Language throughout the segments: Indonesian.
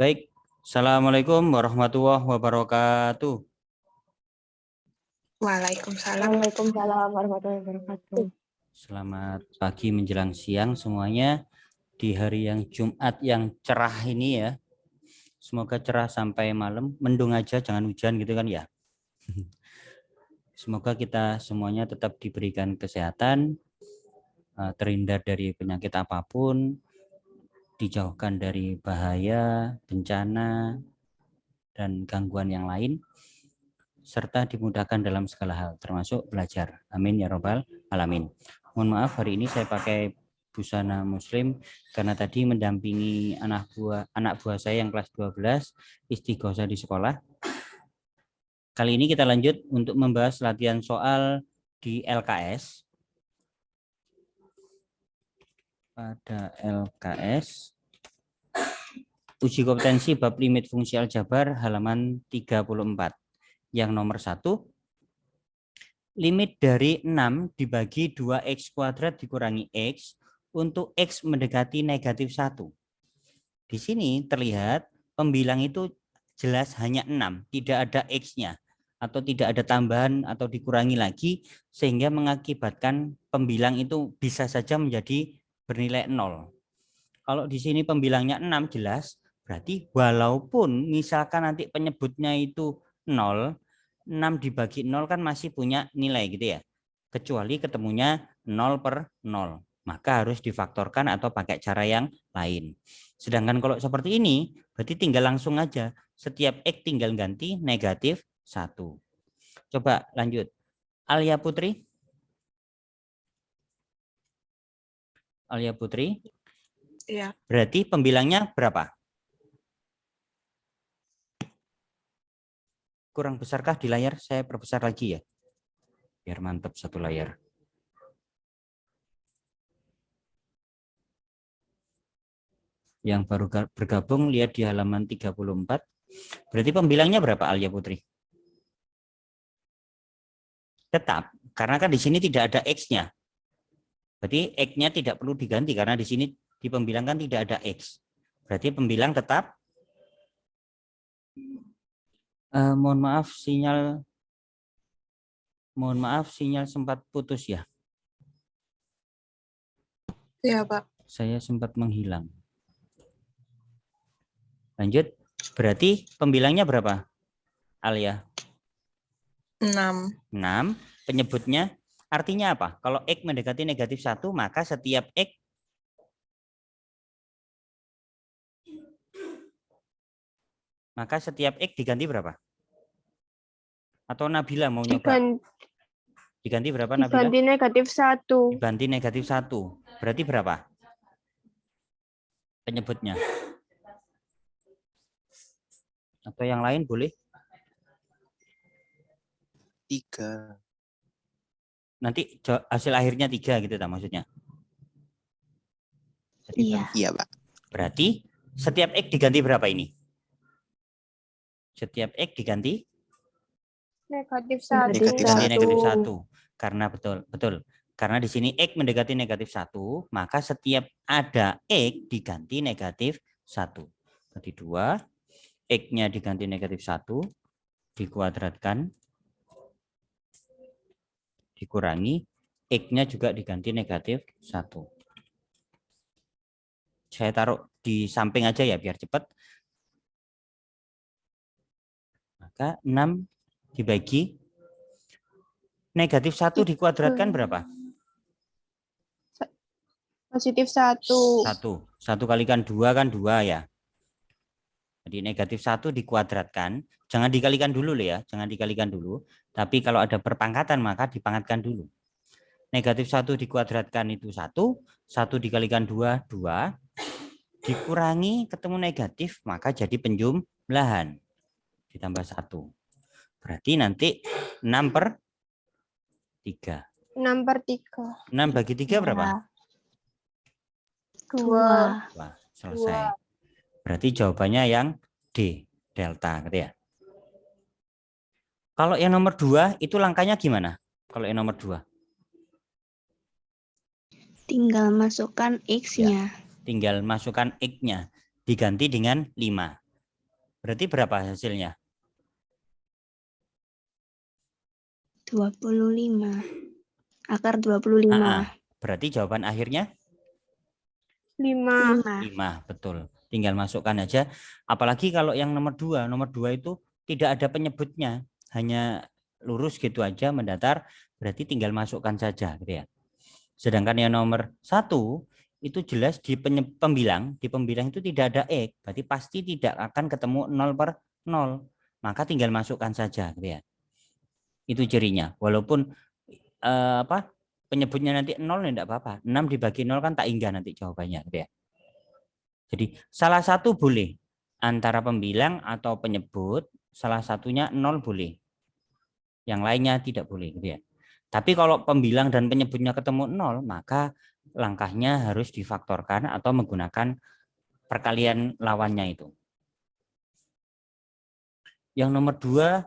Baik, Assalamualaikum warahmatullahi wabarakatuh. Waalaikumsalam. Waalaikumsalam warahmatullahi wabarakatuh. Selamat pagi menjelang siang semuanya di hari yang Jumat yang cerah ini ya. Semoga cerah sampai malam, mendung aja jangan hujan gitu kan ya. Semoga kita semuanya tetap diberikan kesehatan, terhindar dari penyakit apapun, dijauhkan dari bahaya, bencana, dan gangguan yang lain, serta dimudahkan dalam segala hal, termasuk belajar. Amin ya robbal alamin. Mohon maaf hari ini saya pakai busana muslim karena tadi mendampingi anak buah saya yang kelas 12 istighosah di sekolah. Kali ini kita lanjut untuk membahas latihan soal di LKS. Pada LKS uji kompetensi bab limit fungsi aljabar halaman 34. Yang nomor 1, limit dari 6 dibagi 2x kuadrat dikurangi x untuk x mendekati negatif 1. Di sini terlihat pembilang itu jelas hanya 6, tidak ada x-nya atau tidak ada tambahan atau dikurangi lagi sehingga mengakibatkan pembilang itu bisa saja menjadi bernilai 0. Kalau di sini pembilangnya 6 jelas, berarti walaupun misalkan nanti penyebutnya itu 0, 6 dibagi 0 kan masih punya nilai gitu ya. Kecuali ketemunya 0 per 0. Maka harus difaktorkan atau pakai cara yang lain. Sedangkan kalau seperti ini, berarti tinggal langsung aja. Setiap X tinggal ganti negatif 1. Coba lanjut. Alia Putri. Alia Putri. Iya. Berarti pembilangnya berapa? Kurang besarkah di layar? Saya perbesar lagi ya. Biar mantap satu layar. Yang baru bergabung lihat di halaman 34. Berarti pembilangnya berapa Alia Putri? Tetap, karena kan di sini tidak ada X-nya. Berarti X-nya tidak perlu diganti karena di sini di pembilang kan tidak ada X. Berarti pembilang tetap. Mohon maaf sinyal sempat putus ya. Iya, Pak. Saya sempat menghilang. Lanjut, berarti pembilangnya berapa Alia? 6. 6, penyebutnya artinya apa? Kalau X mendekati negatif 1, maka setiap X diganti berapa? Atau Nabila mau nyoba? Diganti berapa Nabila? Diganti negatif 1. Diganti negatif 1. Berarti berapa? Penyebutnya. Atau yang lain boleh? 3. Nanti hasil akhirnya 3 gitu tak maksudnya? Iya. Iya, Pak. Berarti setiap X diganti berapa ini? Setiap X diganti? Negatif 1. Diganti negatif 1. Karena betul. Karena di sini X mendekati negatif 1, maka setiap ada X diganti negatif 1. Berarti 2, X-nya diganti negatif 1, dikuadratkan, dikurangi, X-nya juga diganti negatif 1. Saya taruh di samping aja ya biar cepat. Maka 6 dibagi negatif 1 dikuadratkan berapa? Positif 1. 1. 1 kalikan 2 kan 2 ya. Jadi negatif 1 dikuadratkan. Jangan dikalikan dulu ya. Jangan dikalikan dulu. Tapi kalau ada perpangkatan maka dipangkatkan dulu. Negatif 1 dikuadratkan itu 1. 1 dikalikan 2, 2. Dikurangi ketemu negatif maka jadi penjumlahan. Ditambah 1. Berarti nanti 6 per 3. 6 per 3. 6 bagi 3 berapa? 2. Wah, selesai. Berarti jawabannya yang D, delta gitu ya. Kalau yang nomor 2 itu langkahnya gimana? Kalau yang nomor 2? Tinggal masukkan X-nya. Ya, tinggal masukkan X-nya. Diganti dengan 5. Berarti berapa hasilnya? 25. Akar 25. Berarti jawaban akhirnya 5. 5, betul. Tinggal masukkan aja. Apalagi kalau yang nomor 2. Nomor 2 itu tidak ada penyebutnya. Hanya lurus gitu aja mendatar. Berarti tinggal masukkan saja. Gitu ya. Sedangkan yang nomor 1 itu jelas di pembilang. Di pembilang itu tidak ada X. Berarti pasti tidak akan ketemu 0/0. Maka tinggal masukkan saja. Gitu ya. Itu cirinya. Walaupun penyebutnya nanti 0 ya enggak apa-apa. 6 dibagi 0 kan tak hingga nanti jawabannya. Gitu ya. Jadi salah satu boleh. Antara pembilang atau penyebut, salah satunya 0 boleh. Yang lainnya tidak boleh. Gitu ya. Tapi kalau pembilang dan penyebutnya ketemu 0, maka langkahnya harus difaktorkan atau menggunakan perkalian lawannya itu. Yang nomor 2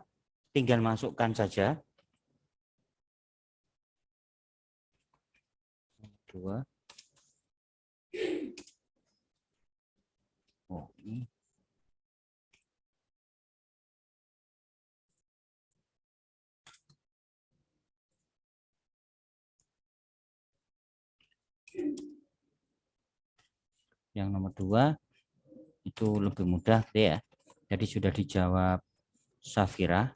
tinggal masukkan saja. 2. Oh, ini. Yang nomor 2 itu lebih mudah ya. Jadi sudah dijawab Safira.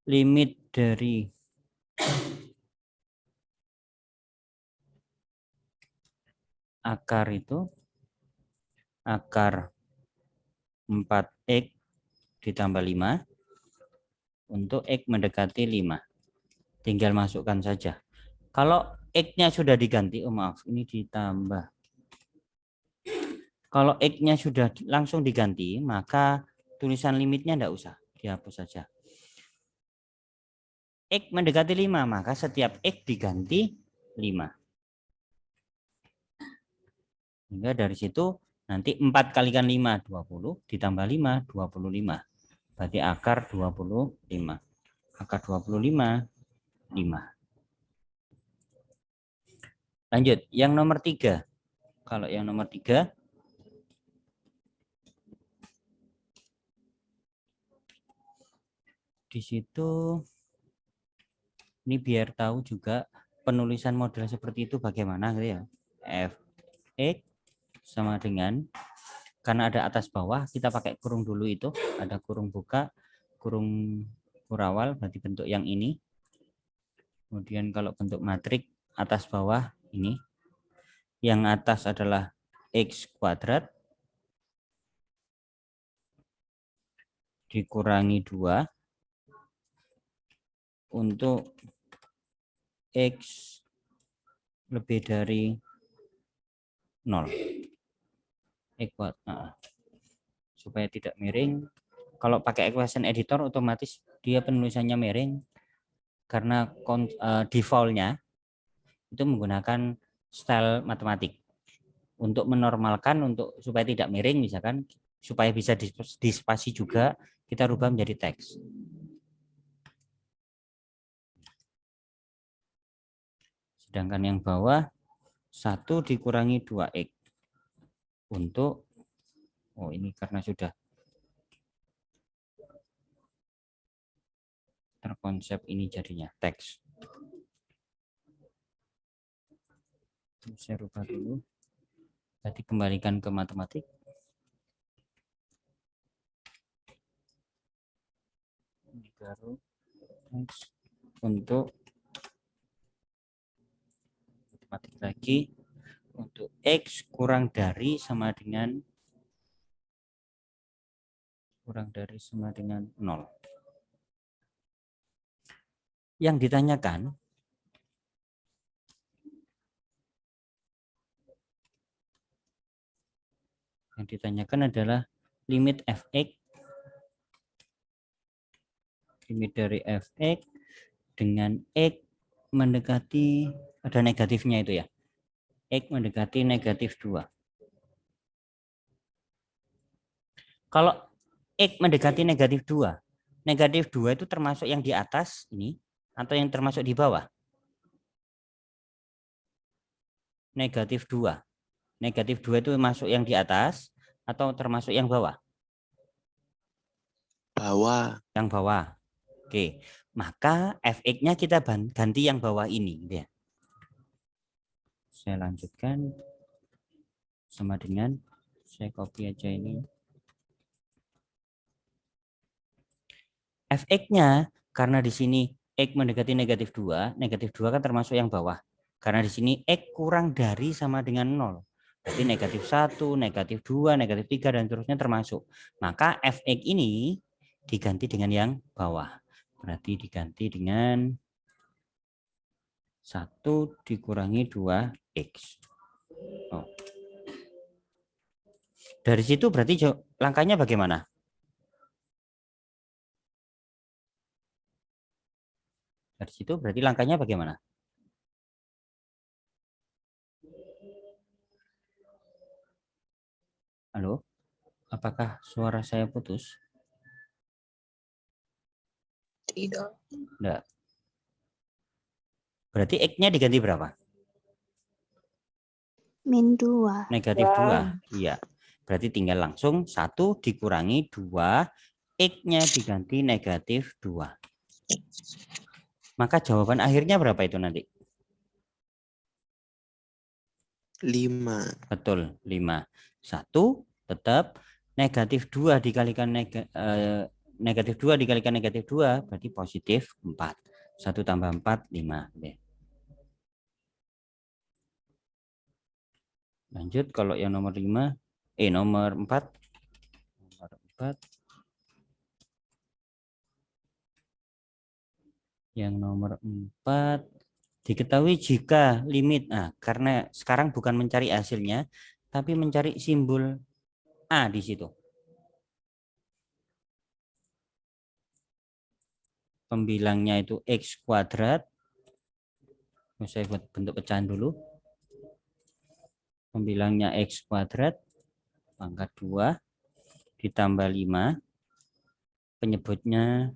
Limit dari akar itu akar 4x ditambah 5 untuk x mendekati 5. Tinggal masukkan saja. Kalau x-nya sudah diganti, oh maaf, ini ditambah. Kalau x-nya sudah langsung diganti, maka tulisan limitnya enggak usah, dihapus saja. X mendekati 5, maka setiap x diganti 5. Hingga dari situ nanti 4 kalikan 5, 20, ditambah 5, 25. Berarti akar 25. Akar 25, 5. Lanjut, yang nomor 3. Kalau yang nomor 3, di situ ini biar tahu juga penulisan model seperti itu bagaimana gitu ya. Fx sama dengan, karena ada atas bawah, kita pakai kurung dulu itu, ada kurung buka, kurung kurawal, berarti bentuk yang ini. Kemudian kalau bentuk matrik atas bawah ini, yang atas adalah x kuadrat dikurangi 2 untuk x lebih dari 0. Supaya tidak miring. Kalau pakai equation editor otomatis dia penulisannya miring karena defaultnya itu menggunakan style matematik. Untuk menormalkan, untuk supaya tidak miring misalkan, supaya bisa dispasi juga, kita rubah menjadi teks. Sedangkan yang bawah 1 dikurangi 2x untuk, oh ini karena sudah terkonsep ini jadinya teks. Saya rubah dulu. Tadi kembalikan ke matematik. Ini baru teks untuk matematik lagi. Untuk x kurang dari sama dengan 0. Yang ditanyakan adalah limit fx, limit dari fx dengan x mendekati, ada negatifnya itu ya, x mendekati negatif 2. Kalau x mendekati negatif 2, negatif 2 itu termasuk yang di atas ini atau yang termasuk di bawah? Negatif 2. Negatif 2 itu masuk yang di atas atau termasuk yang bawah? bawah. Yang bawah. Oke, maka fx-nya kita ganti yang bawah ini. Gitu ya. Saya lanjutkan sama dengan, saya copy aja ini. Fx-nya, karena di sini X mendekati negatif 2 kan termasuk yang bawah. Karena di sini X kurang dari sama dengan 0. Berarti negatif 1, negatif 2, negatif 3, dan seterusnya termasuk. Maka Fx ini diganti dengan yang bawah. Berarti diganti dengan 1 dikurangi 2X. Oh. Dari situ berarti langkahnya bagaimana? Dari situ berarti langkahnya bagaimana? Halo? Apakah suara saya putus? Tidak. Enggak. Berarti X-nya diganti berapa? Min 2. Negatif 2. Iya. Berarti tinggal langsung 1 dikurangi 2. X-nya diganti negatif 2. Maka jawaban akhirnya berapa itu nanti? 5. Betul, 5. 1 tetap negatif 2 dikalikan negatif 2 dikalikan negatif 2 berarti positif 4. 1 tambah 4, 5. Lanjut kalau yang nomor 5, nomor 4. Nomor 4. Yang nomor 4, diketahui jika limit, karena sekarang bukan mencari hasilnya, tapi mencari simbol A di situ. Pembilangnya itu X kuadrat. Saya buat bentuk pecahan dulu. Pembilangnya X kuadrat pangkat 2 ditambah 5. Penyebutnya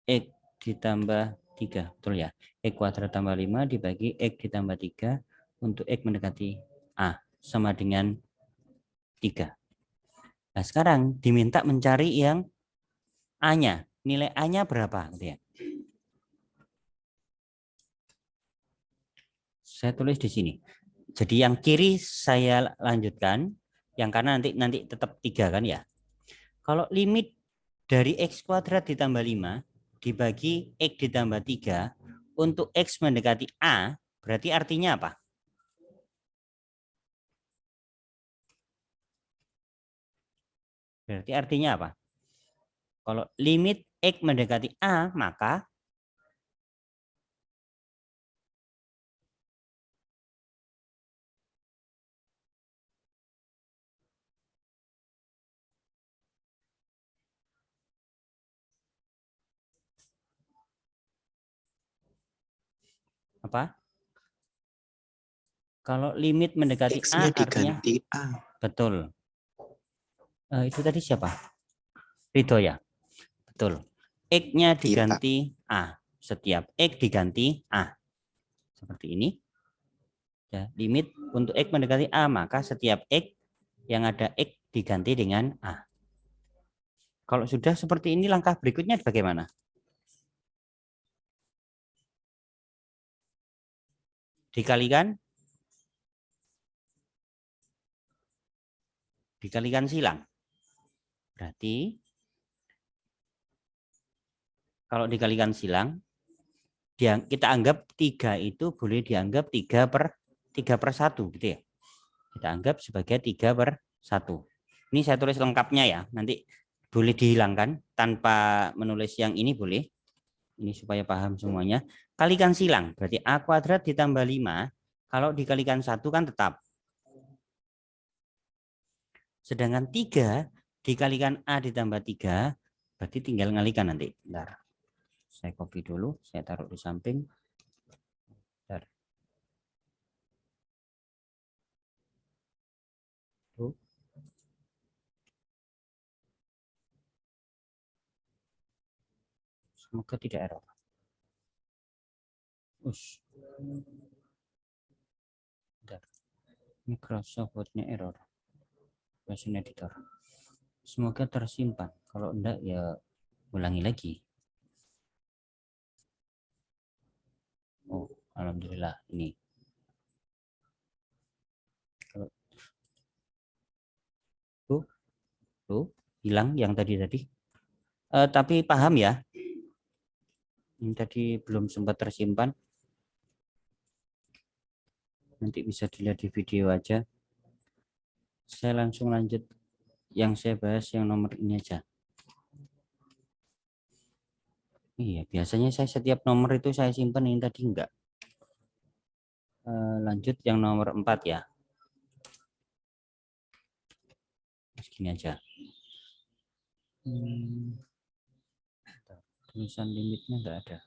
X ditambah 3. Betul ya? X kuadrat tambah 5 dibagi X ditambah 3 untuk X mendekati A sama dengan 3. Nah, sekarang diminta mencari yang A-nya. Nilai A-nya berapa? Gitu ya. Saya tulis di sini. Jadi yang kiri saya lanjutkan, yang kanan nanti tetap 3 kan ya. Kalau limit dari X kuadrat ditambah 5 dibagi X ditambah 3 untuk X mendekati A, berarti artinya apa? Berarti artinya apa? Kalau limit X mendekati A, maka apa? Kalau limit mendekati A X-nya artinya diganti A. betul. Itu tadi siapa? Ridho ya? Betul. X-nya diganti A. Setiap X diganti A. Seperti ini. Ya, limit untuk X mendekati A, maka setiap X yang ada X diganti dengan A. Kalau sudah seperti ini, langkah berikutnya bagaimana? Dikalikan silang. Berarti kalau dikalikan silang, kita anggap 3 itu boleh dianggap 3/1 gitu ya. Kita anggap sebagai 3/1. Ini saya tulis lengkapnya ya. Nanti boleh dihilangkan tanpa menulis yang ini boleh. Ini supaya paham semuanya. Kalikan silang, berarti A kuadrat ditambah 5. Kalau dikalikan 1 kan tetap. Sedangkan 3 dikalikan A ditambah 3, berarti tinggal ngalikan nanti. Bentar. Saya copy dulu, saya taruh di samping. Bentar. Semoga tidak error. Bentar. Microsoft Word-nya error. Version editor. Semoga tersimpan. Kalau enggak ya ulangi lagi. Oh, alhamdulillah ini. Kalau tuh hilang yang tadi. Tapi paham ya? Ini tadi belum sempat tersimpan. Nanti bisa dilihat di video aja. Saya langsung lanjut. Yang saya bahas yang nomor ini aja. Iya, biasanya saya setiap nomor itu saya simpan, ini tadi enggak. Lanjut yang nomor 4 ya. Segini aja. Tulisan limitnya enggak ada.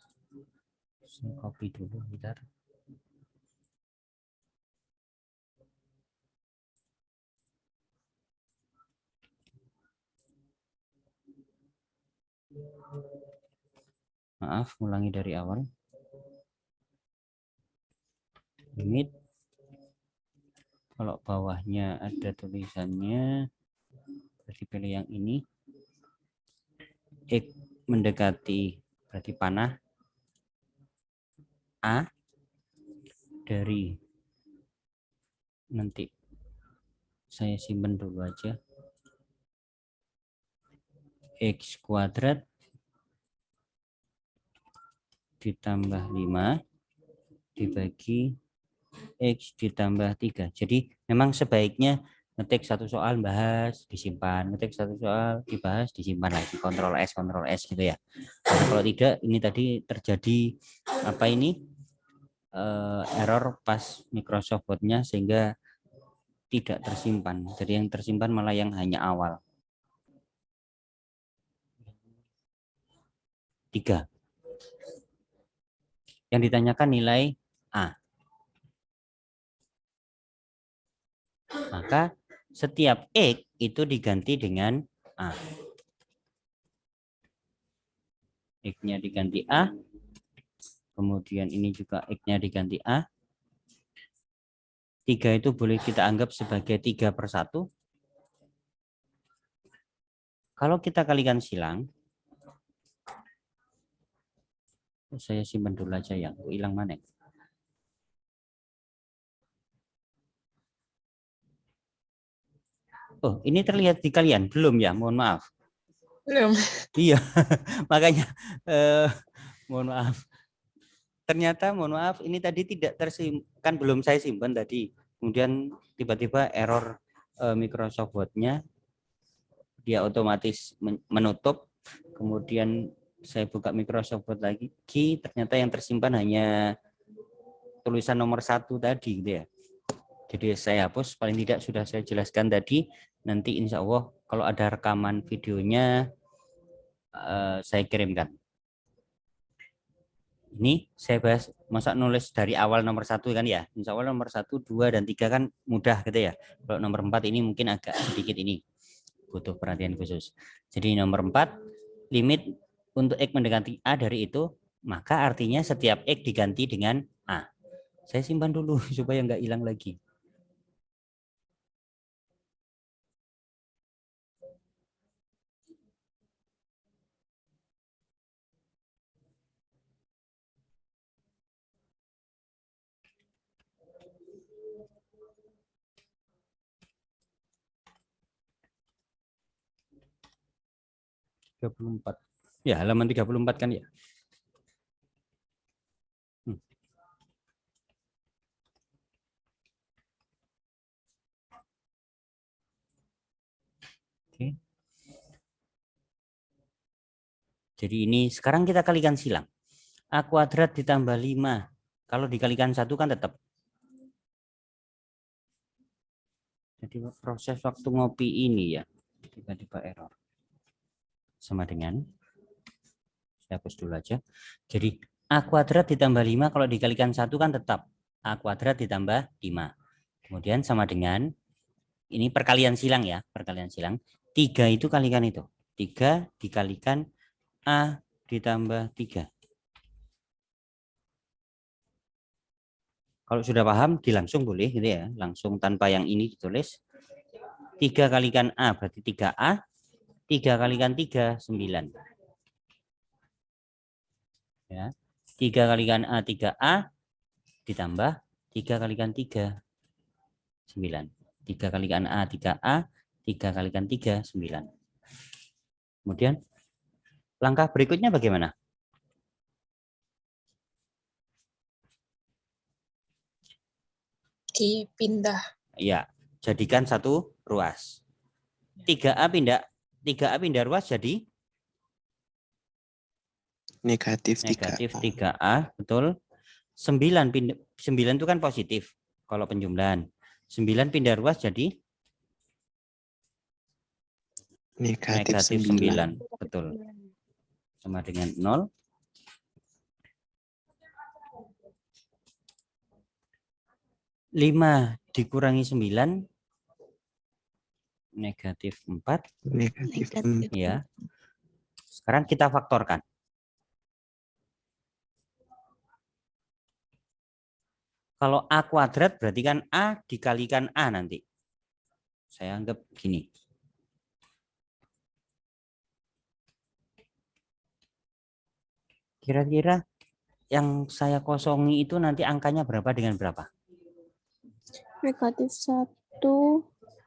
Saya copy dulu bentar. Maaf, ulangi dari awal. Limit. Kalau bawahnya ada tulisannya, berarti pilih yang ini. X mendekati, berarti panah. A dari, nanti saya simpan dulu aja. X kuadrat ditambah 5 dibagi X ditambah 3. Jadi memang sebaiknya ngetik satu soal, bahas, disimpan. Ngetik satu soal, dibahas, disimpan lagi. Ctrl S gitu ya. Nah, kalau tidak, ini tadi terjadi apa ini? Error pas Microsoft Word-nya sehingga tidak tersimpan. Jadi yang tersimpan malah yang hanya awal. 3. Yang ditanyakan nilai A. Maka setiap X itu diganti dengan A. X-nya diganti A. Kemudian ini juga X-nya diganti A. 3 itu boleh kita anggap sebagai 3/1. Kalau kita kalikan silang, saya simpan dulu aja yang hilang mana. Oh, ini terlihat di kalian? Belum ya? Mohon maaf. Belum. Iya, makanya mohon maaf. Ternyata mohon maaf, ini tadi tidak tersimpan, belum saya simpan tadi. Kemudian tiba-tiba error Microsoft Word-nya, dia otomatis menutup. Kemudian saya buka Microsoft Word lagi, ternyata yang tersimpan hanya tulisan nomor 1 tadi gitu ya. Jadi saya hapus, paling tidak sudah saya jelaskan tadi. Nanti insya Allah kalau ada rekaman videonya saya kirimkan. Ini saya bahas, masa nulis dari awal nomor 1 kan ya. Insya Allah nomor 1, 2, dan 3 kan mudah gitu ya. Kalau nomor 4 ini mungkin agak sedikit ini, butuh perhatian khusus. Jadi nomor 4, limit untuk X mendekati A dari itu, maka artinya setiap X diganti dengan A. Saya simpan dulu supaya nggak hilang lagi. Ya, halaman 34 kan ya. Oke. Jadi ini sekarang kita kalikan silang. A kuadrat ditambah 5. Kalau dikalikan 1 kan tetap. Jadi proses waktu ngopi ini ya, tiba-tiba error. Sama dengan, saya hapus dulu aja. Jadi A kuadrat ditambah 5 kalau dikalikan 1 kan tetap. A kuadrat ditambah 5. Kemudian sama dengan, ini perkalian silang ya, perkalian silang. 3 itu kalikan itu. 3 dikalikan A ditambah 3. Kalau sudah paham, dilangsung boleh gitu ya. Langsung tanpa yang ini ditulis. 3 kalikan A berarti 3A. 3 kalikan 3, 9. Ya. 3 kalikan A, 3A, ditambah 3 kalikan 3, 9. 3 kalikan A, 3A, 3 kalikan 3, 9. Kemudian, langkah berikutnya bagaimana? Dipindah. Ya, jadikan satu ruas. 3A pindah ruas jadi Negatif negatif 3A. 3A, betul. 9 itu kan positif kalau penjumlahan. 9 pindah ruas jadi Negatif negatif 9. 9, betul. Sama dengan 0. 5 dikurangi 9, negatif 4. Negatif Negatif. 4. Ya. Sekarang kita faktorkan. Kalau A kuadrat berarti kan A dikalikan A nanti. Saya anggap gini. Kira-kira yang saya kosongi itu nanti angkanya berapa dengan berapa? Negatif 1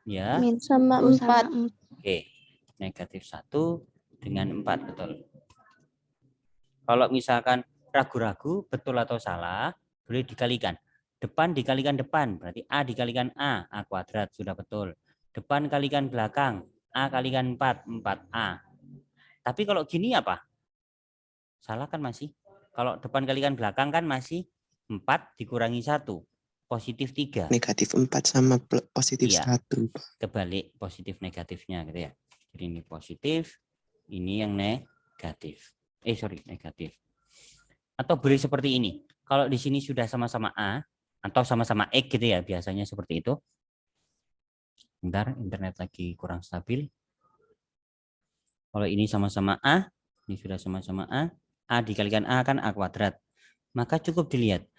Ya. sama 4. Oke. Negatif 1 dengan 4, betul. Kalau misalkan ragu-ragu betul atau salah, boleh dikalikan. Depan dikalikan depan, berarti A dikalikan A kuadrat, sudah betul. Depan kalikan belakang, A kalikan 4, 4A. Tapi kalau gini apa? Salah kan masih? Kalau depan kalikan belakang kan masih 4 dikurangi 1, positif 3. Negatif 4 sama positif Iya. 1. Kebalik positif negatifnya gitu ya. Jadi ini positif, ini yang negatif. Negatif. Atau boleh seperti ini. Kalau di sini sudah sama-sama A atau sama-sama X gitu ya, biasanya seperti itu. Bentar, internet lagi kurang stabil. Kalau ini sama-sama A, ini sudah sama-sama A dikalikan A kan A kuadrat. Maka cukup dilihat.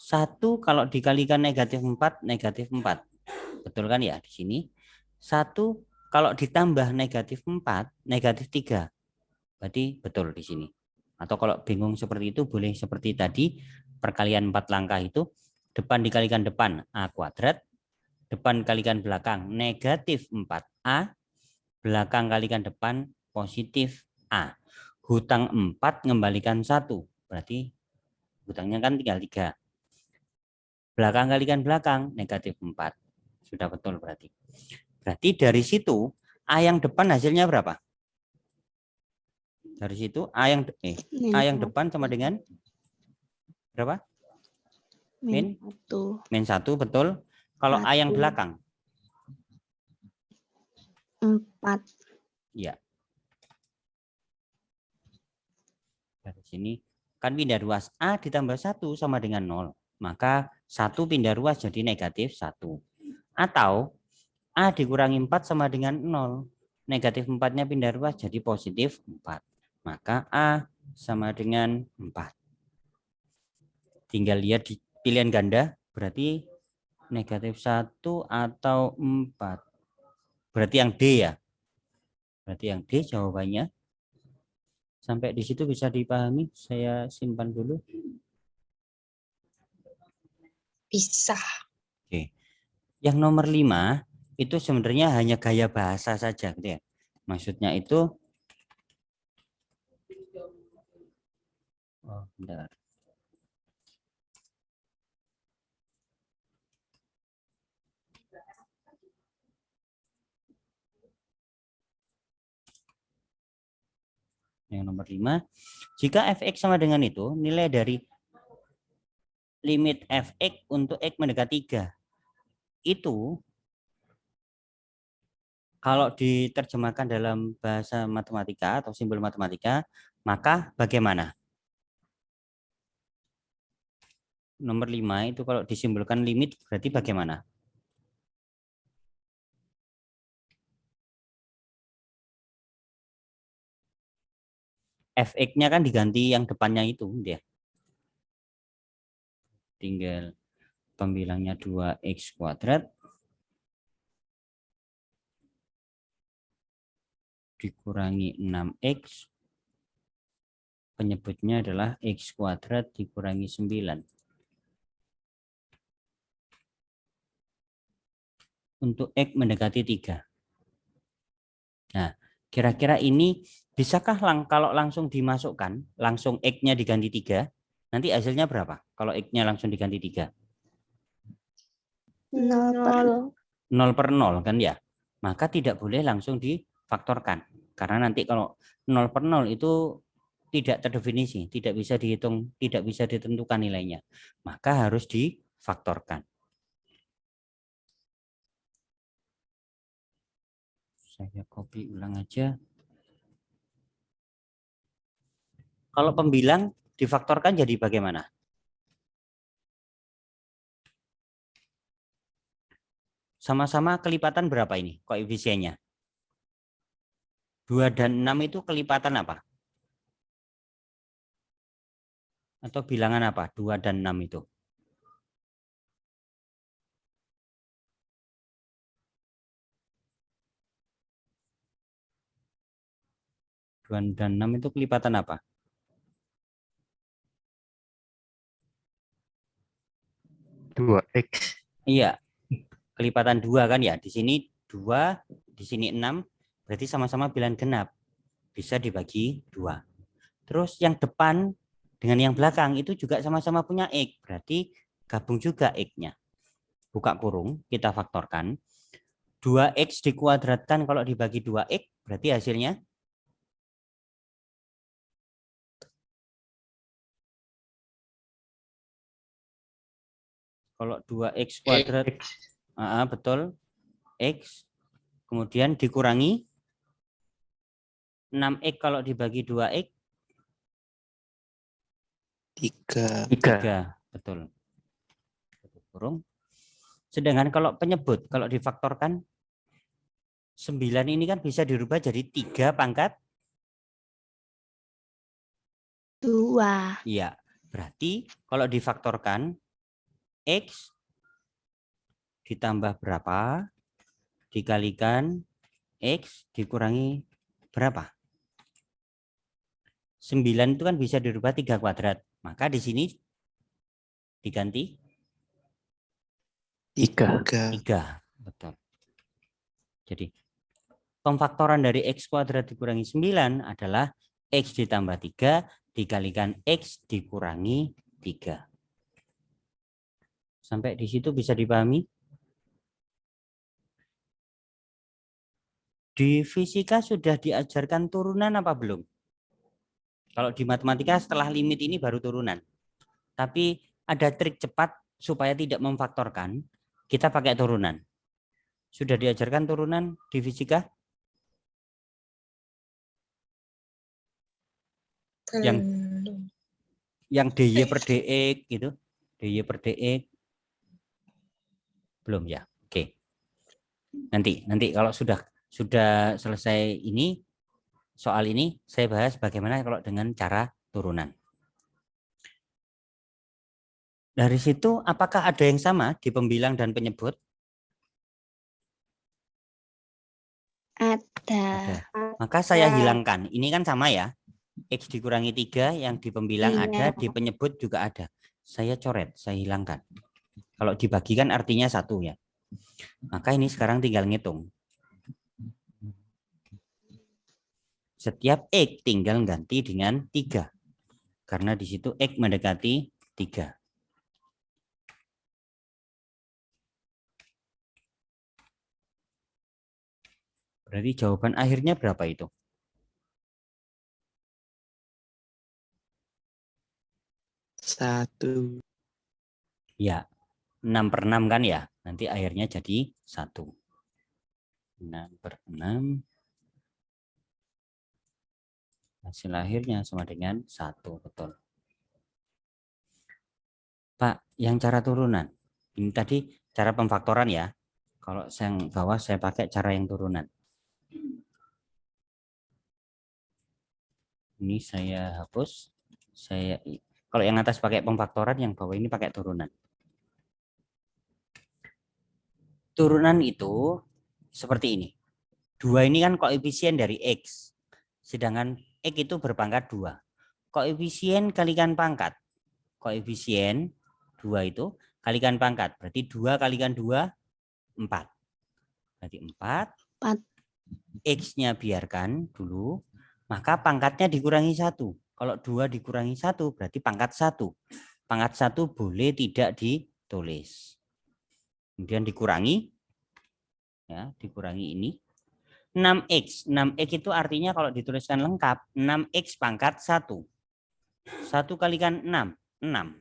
1 kalau dikalikan negatif 4, negatif 4. Betul kan ya di sini? 1 kalau ditambah negatif 4, negatif 3. Berarti betul di sini. Atau kalau bingung seperti itu, boleh seperti tadi, perkalian 4 langkah itu, depan dikalikan depan, A kuadrat, depan kalikan belakang, negatif 4A, belakang kalikan depan, positif A. Hutang 4 mengembalikan 1, berarti hutangnya kan tinggal 3. Belakang kalikan belakang, negatif 4. Sudah betul berarti. Berarti dari situ, A yang depan hasilnya berapa? Dari situ A yang depan sama dengan berapa? Min 1, betul. Kalau A yang belakang? 4. Iya. Dari sini kan pindah ruas A ditambah 1 sama dengan 0. Maka 1 pindah ruas jadi negatif 1. Atau A dikurangi 4 sama dengan 0. Negatif 4-nya pindah ruas jadi positif 4. Maka A sama dengan 4. Tinggal lihat di pilihan ganda, berarti negatif 1 atau 4. Berarti yang D ya. Berarti yang D jawabannya. Sampai di situ bisa dipahami? Saya simpan dulu. Bisa. Oke. Yang nomor 5 itu sebenarnya hanya gaya bahasa saja gitu ya. Maksudnya itu bentar. Yang nomor 5, jika fx sama dengan itu, nilai dari limit fx untuk x mendekati 3 itu kalau diterjemahkan dalam bahasa matematika atau simbol matematika, maka bagaimana? Nomor 5 itu kalau disimbolkan limit berarti bagaimana? Fx-nya kan diganti yang depannya itu dia. Tinggal pembilangnya 2x kuadrat dikurangi 6X. Penyebutnya adalah X kuadrat dikurangi 9. Untuk X mendekati 3. Nah, kira-kira ini bisakah kalau langsung dimasukkan, langsung X-nya diganti 3, nanti hasilnya berapa? Kalau X-nya langsung diganti 3. 0. 0 per 0 kan ya? Maka tidak boleh langsung difaktorkan. Karena nanti kalau 0 per 0 itu tidak terdefinisi, tidak bisa dihitung, tidak bisa ditentukan nilainya. Maka harus difaktorkan. Saya copy ulang aja. Kalau pembilang difaktorkan jadi bagaimana? Sama-sama kelipatan berapa ini koefisiennya? 2 dan 6 itu kelipatan apa? Atau bilangan apa? 2 dan 6 itu. 2 dan 6 itu kelipatan apa? Dua X. Iya, kelipatan 2 kan ya. Di sini 2, di sini 6, berarti sama-sama bilangan genap. Bisa dibagi 2. Terus yang depan dengan yang belakang itu juga sama-sama punya X. Berarti gabung juga X-nya. Buka kurung, kita faktorkan. 2X dikuadratkan kalau dibagi 2X, berarti hasilnya? Kalau 2X kuadrat, betul, X, kemudian dikurangi 6X kalau dibagi 2X, 3, betul. Kurung. Sedangkan kalau penyebut, kalau difaktorkan, 9 ini kan bisa dirubah jadi 3 pangkat 2. Iya, berarti kalau difaktorkan, X ditambah berapa dikalikan X dikurangi berapa? 9 itu kan bisa dirubah 3 kuadrat. Maka di sini diganti 3. 3. Betul. Jadi pemfaktoran dari X kuadrat dikurangi 9 adalah X ditambah 3 dikalikan X dikurangi 3. Sampai di situ bisa dipahami? Di fisika sudah diajarkan turunan apa belum? Kalau di matematika setelah limit ini baru turunan. Tapi ada trik cepat supaya tidak memfaktorkan, kita pakai turunan. Sudah diajarkan turunan di fisika? Yang dy per dx gitu, dy per dx belum ya? Oke. Nanti kalau sudah selesai ini soal ini saya bahas bagaimana kalau dengan cara turunan. Dari situ apakah ada yang sama di pembilang dan penyebut? Ada. Maka saya hilangkan. Ini kan sama ya. X dikurangi 3 yang di pembilang Iya. ada, di penyebut juga ada. Saya coret, saya hilangkan. Kalau dibagikan artinya 1 ya. Maka ini sekarang tinggal ngitung. Setiap X tinggal ganti dengan 3. Karena di situ X mendekati 3. Berarti jawaban akhirnya berapa itu? 1. Ya, 6 per 6 kan ya. Nanti akhirnya jadi 1. 6 per 6. Hasil akhirnya sama dengan 1. Betul. Pak, yang cara turunan. Ini tadi cara pemfaktoran ya. Kalau yang bawah saya pakai cara yang turunan. Ini saya hapus. Kalau yang atas pakai pemfaktoran, yang bawah ini pakai turunan. Turunan itu seperti ini. 2 ini kan koefisien dari X. Sedangkan X itu berpangkat 2. Koefisien kalikan pangkat. Koefisien 2 itu kalikan pangkat. Berarti 2 kalikan 2, 4. Berarti 4. 4. X-nya biarkan dulu. Maka pangkatnya dikurangi 1. Kalau 2 dikurangi 1 berarti pangkat 1. Pangkat 1 boleh tidak ditulis. Kemudian dikurangi. Ya, dikurangi ini. 6X. 6X itu artinya kalau dituliskan lengkap, 6X pangkat 1. 1 kalikan 6. 6.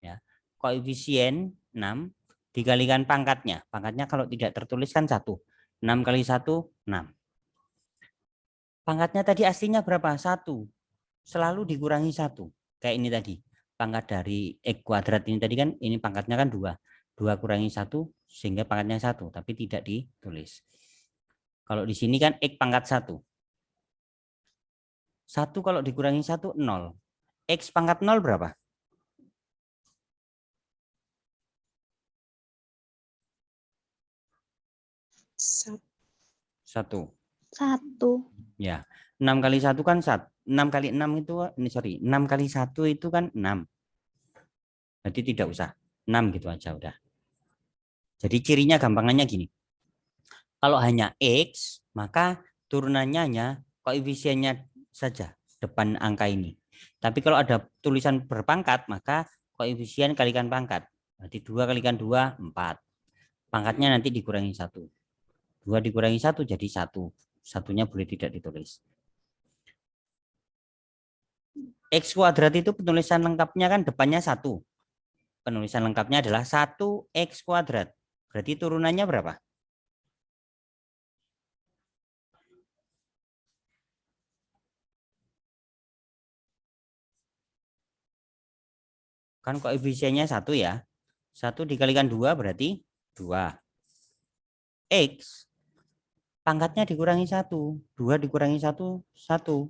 Ya. Koefisien 6 dikalikan pangkatnya. Pangkatnya kalau tidak tertuliskan 1. 6 kali 1, 6. Pangkatnya tadi aslinya berapa? 1. Selalu dikurangi 1. Kayak ini tadi. Pangkat dari X kuadrat ini tadi kan, ini pangkatnya kan 2. 2 kurangi 1 sehingga pangkatnya 1. Tapi tidak ditulis. Kalau di sini kan X pangkat 1. 1 kalau dikurangi 1, 0. X pangkat 0 berapa? Satu. 1. 1. Ya, 6 kali 1 kan 1. 6 kali 6 itu, ini sorry, 6 kali 1 itu kan 6. Berarti tidak usah. 6 gitu aja udah. Jadi cirinya gampangannya gini. Kalau hanya X, maka turunannya hanya koefisiennya saja depan angka ini. Tapi kalau ada tulisan berpangkat, maka koefisien kalikan pangkat. Berarti 2 kalikan 2, 4. Pangkatnya nanti dikurangi 1. 2 dikurangi 1 jadi 1. Satunya boleh tidak ditulis. X kuadrat itu penulisan lengkapnya kan depannya 1. Penulisan lengkapnya adalah 1X kuadrat. Berarti turunannya berapa? Kan koefisiennya 1 ya. 1 dikalikan 2 berarti 2. X pangkatnya dikurangi 1. 2 dikurangi 1, 1.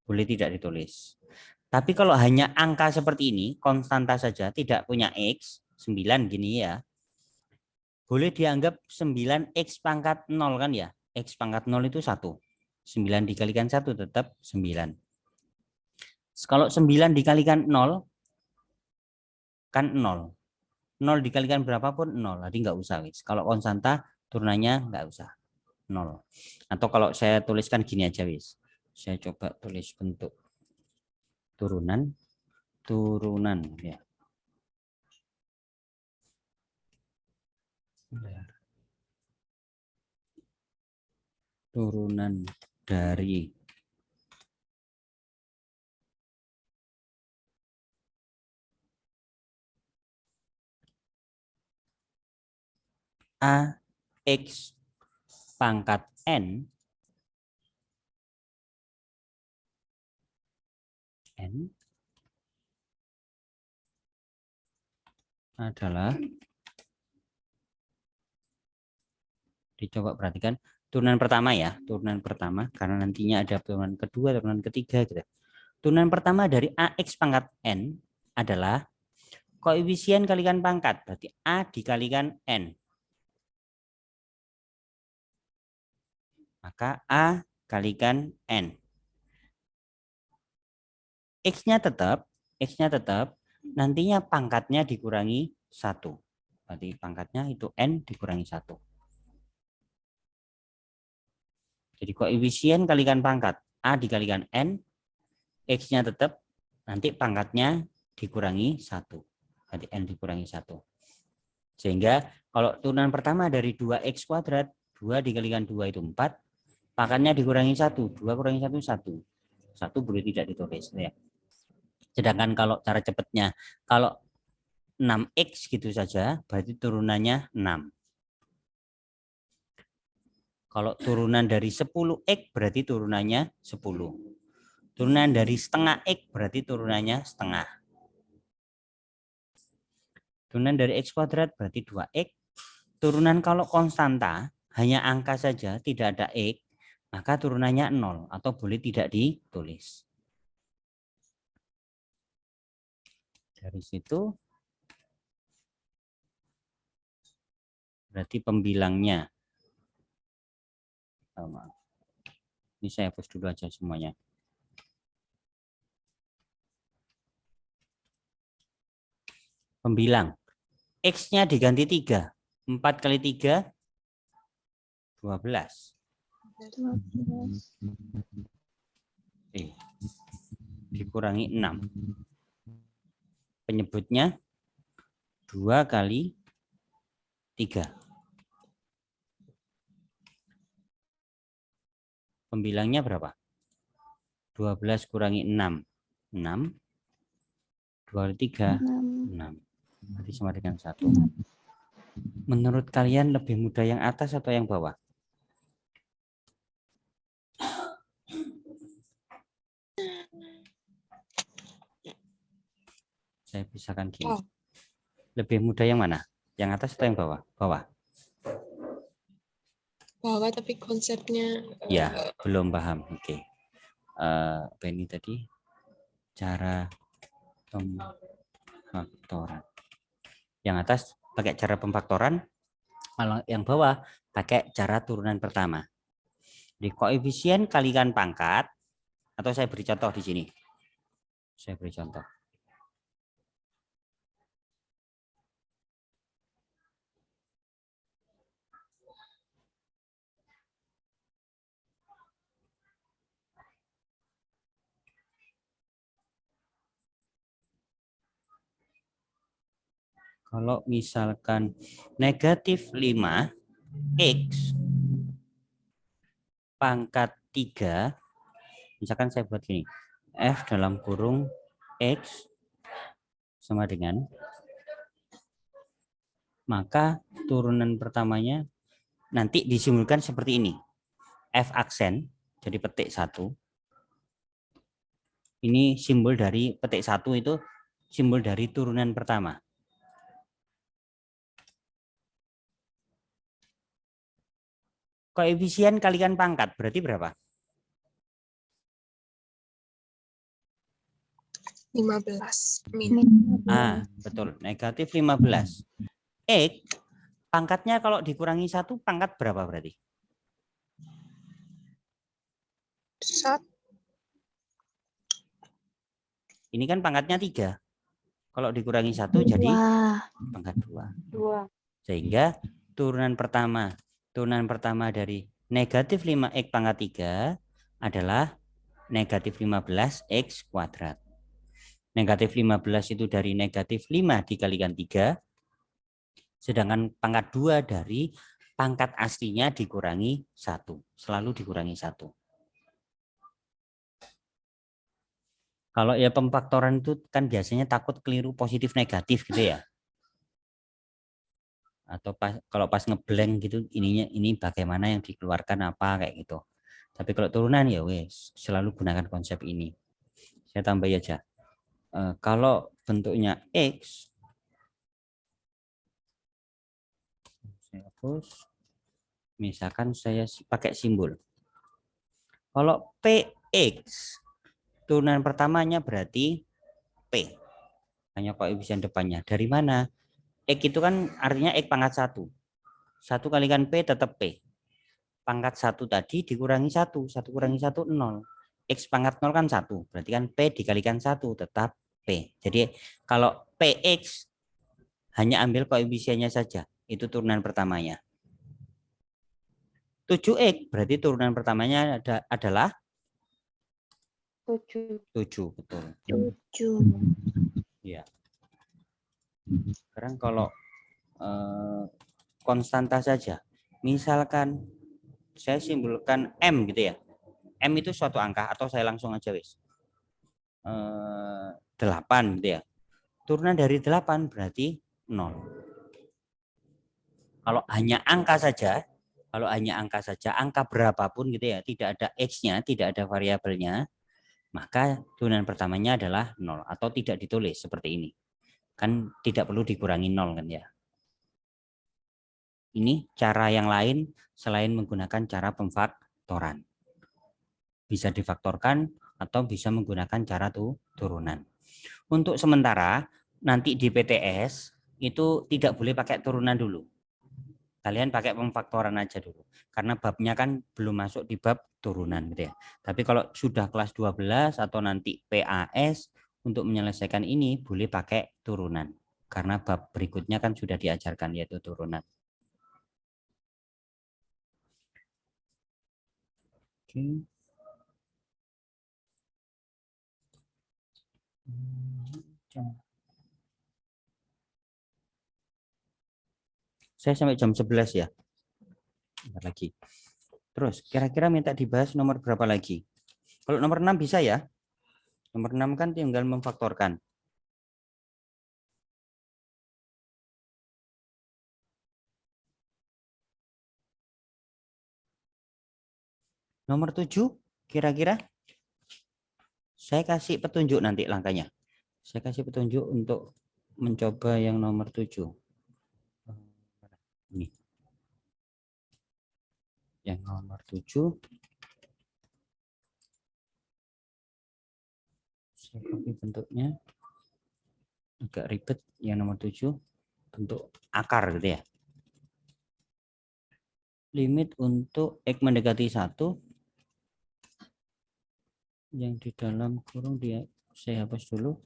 Boleh tidak ditulis. Tapi kalau hanya angka seperti ini, konstanta saja, tidak punya X, 9 gini ya. Boleh dianggap 9X pangkat 0 kan ya. X pangkat 0 itu 1. 9 dikalikan 1 tetap 9. Kalau 9 dikalikan 0, kan 0. 0 dikalikan berapapun 0. Jadi nggak usah. Kalau konstanta turunannya nggak usah. 0. Atau kalau saya tuliskan gini aja wis. Saya coba tulis bentuk turunan ya. Turunan dari AX pangkat N adalah, dicoba perhatikan turunan pertama ya, turunan pertama karena nantinya ada turunan kedua, turunan ketiga gitu. Turunan pertama dari AX pangkat N adalah koefisien kalikan pangkat, berarti A dikalikan N. Maka A kalikan N. X-nya tetap, nantinya pangkatnya dikurangi 1. Berarti pangkatnya itu N dikurangi 1. Jadi koefisien kalikan pangkat, A dikalikan N, X-nya tetap, nanti pangkatnya dikurangi 1. Berarti N dikurangi 1. Sehingga kalau turunan pertama dari 2X kuadrat, 2 dikalikan 2 itu 4, pangkatnya dikurangi 1, 2 kurangi 1, 1. 1 boleh tidak ditulis. Ya. Sedangkan kalau cara cepatnya, kalau 6X gitu saja, berarti turunannya 6. Kalau turunan dari 10X, berarti turunannya 10. Turunan dari setengah X, berarti turunannya setengah. Turunan dari X kuadrat, berarti 2X. Turunan kalau konstanta, hanya angka saja, tidak ada X, maka turunannya 0, atau boleh tidak ditulis. Dari situ berarti pembilangnya Maaf. Ini saya hapus dulu aja semuanya. Pembilang. X-nya diganti 3. 4 kali 3, 12. 12. Dikurangi 6. Penyebutnya 2 kali 3. Pembilangnya berapa? 12 kurangi 6. 6. 2 kali 3, 6. Berarti sama dengan 1. Menurut kalian lebih mudah yang atas atau yang bawah? Saya pisahkan gini. Oh. Lebih mudah yang mana? Yang atas atau yang bawah? Bawah. Bawah tapi konsepnya Ya, belum paham. Oke. Apa ini tadi? Cara pemfaktoran. Yang atas pakai cara pemfaktoran, kalau yang bawah pakai cara turunan pertama. Di koefisien kalikan pangkat, atau saya beri contoh di sini. Saya beri contoh. Kalau misalkan negatif 5X pangkat 3, misalkan saya buat gini, F dalam kurung X sama dengan, maka turunan pertamanya nanti disimbolkan seperti ini. F aksen, jadi petik 1. Ini simbol dari petik 1 itu simbol dari turunan pertama. Koefisien kalikan pangkat berarti berapa? 15 Betul, negatif 15. X pangkatnya kalau dikurangi 1 pangkat berapa berarti? 1. Ini kan pangkatnya 3. Kalau dikurangi 1 jadi pangkat 2. Sehingga turunan pertama dari negatif 5X pangkat 3 adalah negatif 15X kuadrat. Negatif 15 itu dari negatif 5 dikalikan 3. Sedangkan pangkat 2 dari pangkat aslinya dikurangi 1. Selalu dikurangi 1. Kalau ya pemfaktoran itu kan biasanya takut keliru positif negatif gitu ya. Atau kalau pas ngeblank gitu ini bagaimana yang dikeluarkan apa kayak gitu. Tapi kalau turunan ya wes selalu gunakan konsep ini. Saya tambah aja. Kalau bentuknya X, saya hapus. Misalkan saya pakai simbol. Kalau PX turunan pertamanya berarti P. Hanya koefisien depannya. Dari mana? X itu kan artinya X pangkat 1. 1 kalikan P tetap P. Pangkat 1 tadi dikurangi 1. 1 kurangi 1, 0. X pangkat 0 kan 1. Berarti kan P dikalikan 1 tetap P. Jadi kalau PX hanya ambil koefisiennya saja. Itu turunan pertamanya. 7X berarti turunan pertamanya adalah 7. 7. Betul. 7. Ya. Sekarang kalau konstanta saja. Misalkan saya simbolkan M gitu ya. M itu suatu angka atau saya langsung aja wis. 8 gitu ya. Turunan dari 8 berarti 0. Kalau hanya angka saja, angka berapapun gitu ya, tidak ada X-nya, tidak ada variabelnya, maka turunan pertamanya adalah 0 atau tidak ditulis seperti ini. Kan tidak perlu dikurangi 0 kan ya. Ini cara yang lain selain menggunakan cara pemfaktoran. Bisa difaktorkan atau bisa menggunakan cara turunan. Untuk sementara nanti di PTS itu tidak boleh pakai turunan dulu. Kalian pakai pemfaktoran aja dulu. Karena babnya kan belum masuk di bab turunan gitu ya. Tapi kalau sudah kelas 12 atau nanti PAS untuk menyelesaikan ini boleh pakai turunan. Karena bab berikutnya kan sudah diajarkan yaitu turunan. Oke. Saya sampai jam 11 ya. Bentar lagi. Terus kira-kira minta dibahas nomor berapa lagi? Kalau nomor 6 bisa ya. Nomor 6 kan tinggal memfaktorkan. Nomor 7 kira-kira saya kasih petunjuk nanti langkahnya. Saya kasih petunjuk untuk mencoba yang nomor 7. Ini. Yang nomor 7. Saya copy bentuknya. Agak ribet yang nomor 7. Bentuk akar gitu ya. Limit untuk X mendekati 1. Yang di dalam kurung dia saya hapus dulu.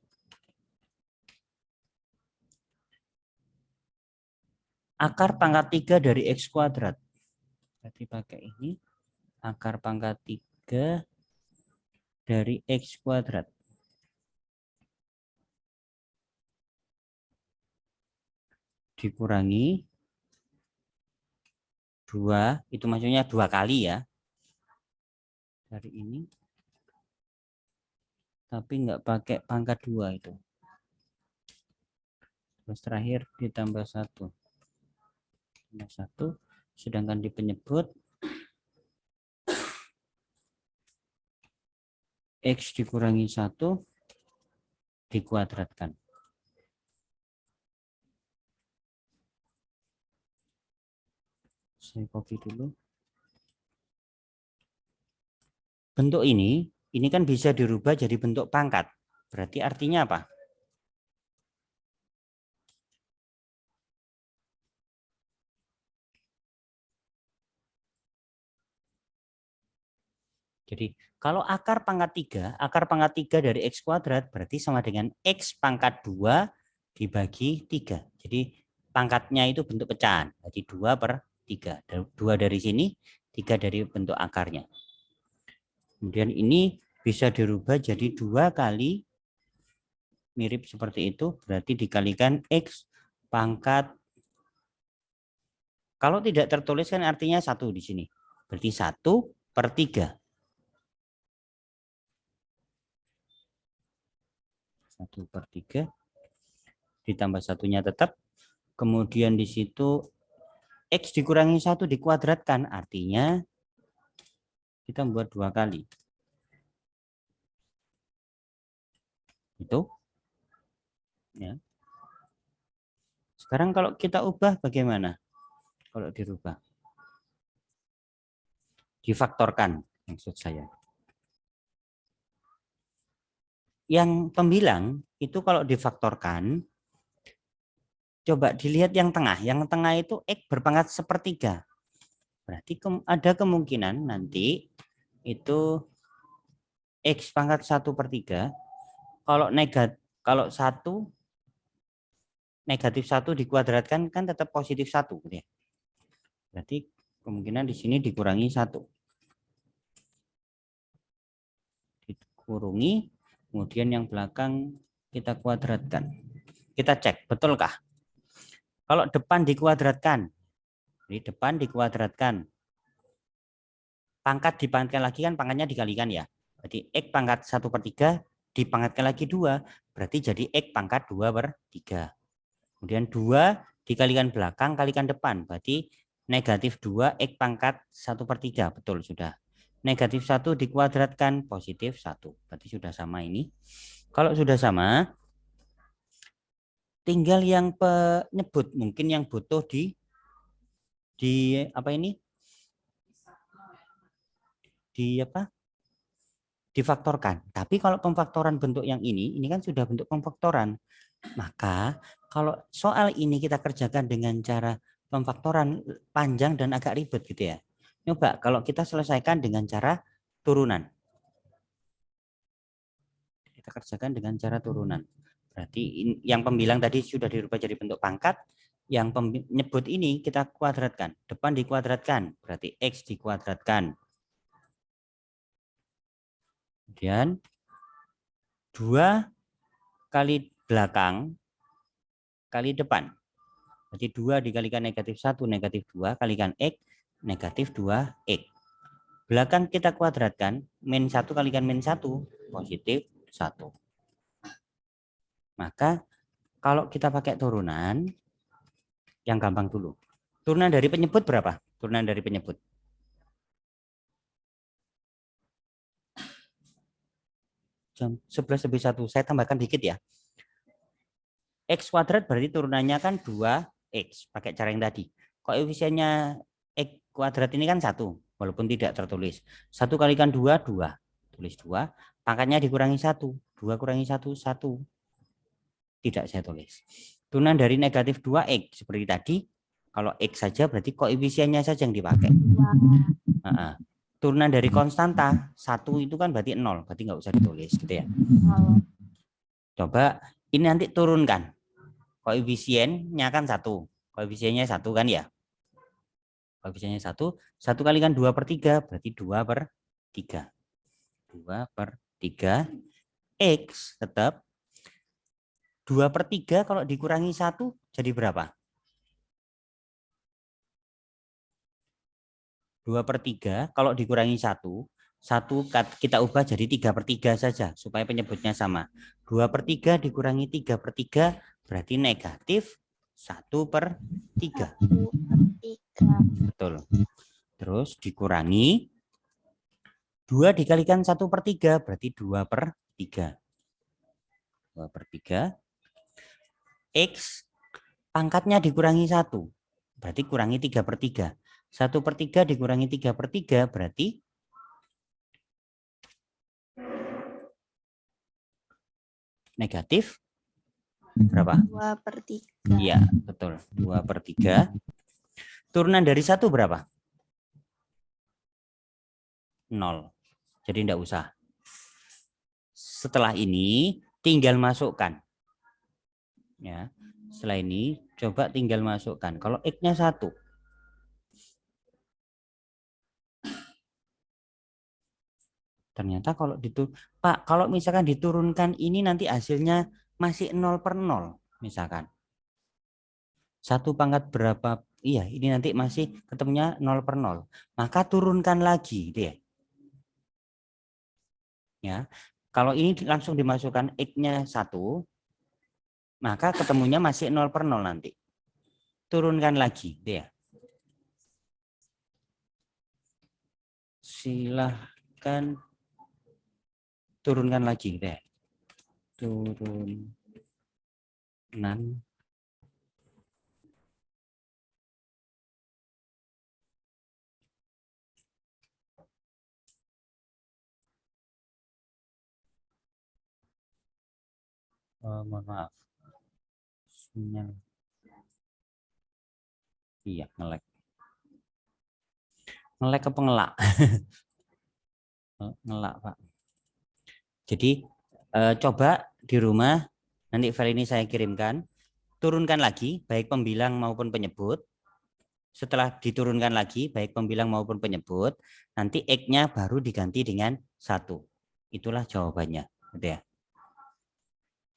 Akar pangkat 3 dari X kuadrat. Berarti pakai ini. Akar pangkat 3 dari X kuadrat. Dikurangi 2, itu maksudnya 2 kali ya. Dari ini. Tapi nggak pakai pangkat 2 itu. Terus terakhir ditambah 1. Tambah 1. Sedangkan di penyebut X dikurangi 1 dikuadratkan. Saya copy dulu. Bentuk ini kan bisa dirubah jadi bentuk pangkat. Berarti artinya apa? Jadi kalau akar pangkat 3 dari X kuadrat berarti sama dengan X pangkat 2 dibagi 3. Jadi pangkatnya itu bentuk pecahan. Jadi 2/3. 2 dari sini, 3 dari bentuk akarnya. Kemudian ini bisa dirubah jadi 2 kali mirip seperti itu. Berarti dikalikan X pangkat. Kalau tidak tertulis kan artinya 1 di sini. Berarti 1/3. 1/3 ditambah satunya tetap, kemudian di situ X dikurangi 1 dikuadratkan, artinya kita membuat 2 kali. Itu. Ya. Sekarang kalau kita ubah bagaimana? Kalau dirubah. Difaktorkan maksud saya. Yang pembilang itu kalau difaktorkan, coba dilihat yang tengah. Yang tengah itu X berpangkat 1/3. Berarti ada kemungkinan nanti itu X pangkat 1/3. Kalau kalau 1 negatif 1 dikuadratkan kan tetap positif 1. Gitu ya. Berarti kemungkinan di sini dikurangi 1. Dikurungi, kemudian yang belakang kita kuadratkan. Kita cek, betulkah? Kalau depan dikuadratkan, di depan dikuadratkan, pangkat dipangkatkan lagi kan pangkatnya dikalikan ya. Berarti X pangkat 1/3 dipangkatkan lagi 2, berarti jadi X pangkat 2/3. Kemudian 2 dikalikan belakang, kalikan depan, berarti negatif 2 X pangkat 1/3, betul sudah. Negatif 1 dikuadratkan, positif 1, berarti sudah sama ini. Kalau sudah sama, tinggal yang penyebut, mungkin yang butuh di apa ini? Di apa? Difaktorkan. Tapi kalau pemfaktoran bentuk yang ini kan sudah bentuk pemfaktoran. Maka kalau soal ini kita kerjakan dengan cara pemfaktoran panjang dan agak ribet gitu ya. Coba kalau kita selesaikan dengan cara turunan. Kita kerjakan dengan cara turunan. Berarti yang pembilang tadi sudah dirubah jadi bentuk pangkat. Yang penyebut ini kita kuadratkan. Depan dikuadratkan. Berarti X dikuadratkan. Kemudian 2 kali belakang kali depan. Berarti 2 dikalikan negatif 1, negatif 2, kalikan X, negatif 2X. Belakang kita kuadratkan, min 1 kalikan min 1, positif 1. Maka kalau kita pakai turunan, yang gampang dulu. Turunan dari penyebut berapa? Turunan dari penyebut. Jam 11 lebih 1. Saya tambahkan dikit ya. X kuadrat berarti turunannya kan 2X. Pakai cara yang tadi. Koefisiennya X kuadrat ini kan 1. Walaupun tidak tertulis. 1 kalikan 2, 2. Tulis 2. Pangkatnya dikurangi 1. 2 kurangi 1, 1. Tidak saya tulis. Turunan dari negatif 2X. Seperti tadi. Kalau X saja berarti koefisiennya saja yang dipakai. Turunan dari konstanta 1 itu kan berarti 0. Berarti nggak usah ditulis gitu ya. Coba ini nanti turunkan. Koefisiennya kan 1. Koefisiennya 1 kan ya. Koefisiennya 1. 1 kalikan 2/3 berarti 2/3. 2/3. X tetap 2/3 kalau dikurangi 1 jadi berapa? 2/3 kalau dikurangi 1 kita ubah jadi 3/3 saja supaya penyebutnya sama. 2/3 dikurangi 3/3 berarti negatif 1/3. Betul. Terus dikurangi 2 dikalikan 1/3 berarti 2/3. 2/3. X pangkatnya dikurangi 1 berarti kurangi 3/3. 1/3 dikurangi 3/3 berarti negatif berapa? 2/3. Iya, betul. 2/3. Turunan dari 1 berapa? 0. Jadi tidak usah. Setelah ini tinggal masukkan. Ya. Setelah ini coba tinggal masukkan. Kalau X-nya 1. Ternyata kalau Pak, kalau misalkan diturunkan ini nanti hasilnya masih 0/0 misalkan. 1 pangkat berapa? Iya, ini nanti masih ketemunya 0/0. Maka turunkan lagi deh. Ya. Kalau ini langsung dimasukkan X-nya 1, maka ketemunya masih 0/0 nanti. Turunkan lagi deh. Silahkan turunkan lagi deh. Turunan. Mohon maaf. Sinyal. Iya, ngelek. Ngelek apa ngelak? Ngelak, Pak. Jadi coba di rumah, nanti file ini saya kirimkan, turunkan lagi, baik pembilang maupun penyebut. Setelah diturunkan lagi, baik pembilang maupun penyebut, nanti X-nya baru diganti dengan 1. Itulah jawabannya. Gitu ya.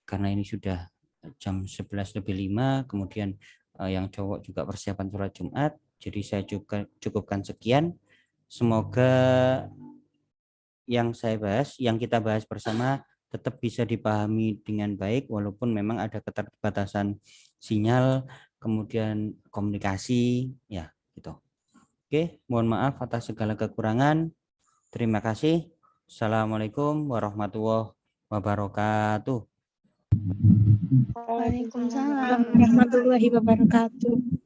Karena ini sudah jam 11:05, kemudian yang cowok juga persiapan sholat Jumat, jadi saya cukupkan sekian. Semoga yang saya bahas, yang kita bahas bersama tetap bisa dipahami dengan baik walaupun memang ada keterbatasan sinyal, kemudian komunikasi, ya gitu. Oke, mohon maaf atas segala kekurangan. Terima kasih. Assalamualaikum warahmatullahi wabarakatuh. Waalaikumsalam. Warahmatullahi wabarakatuh.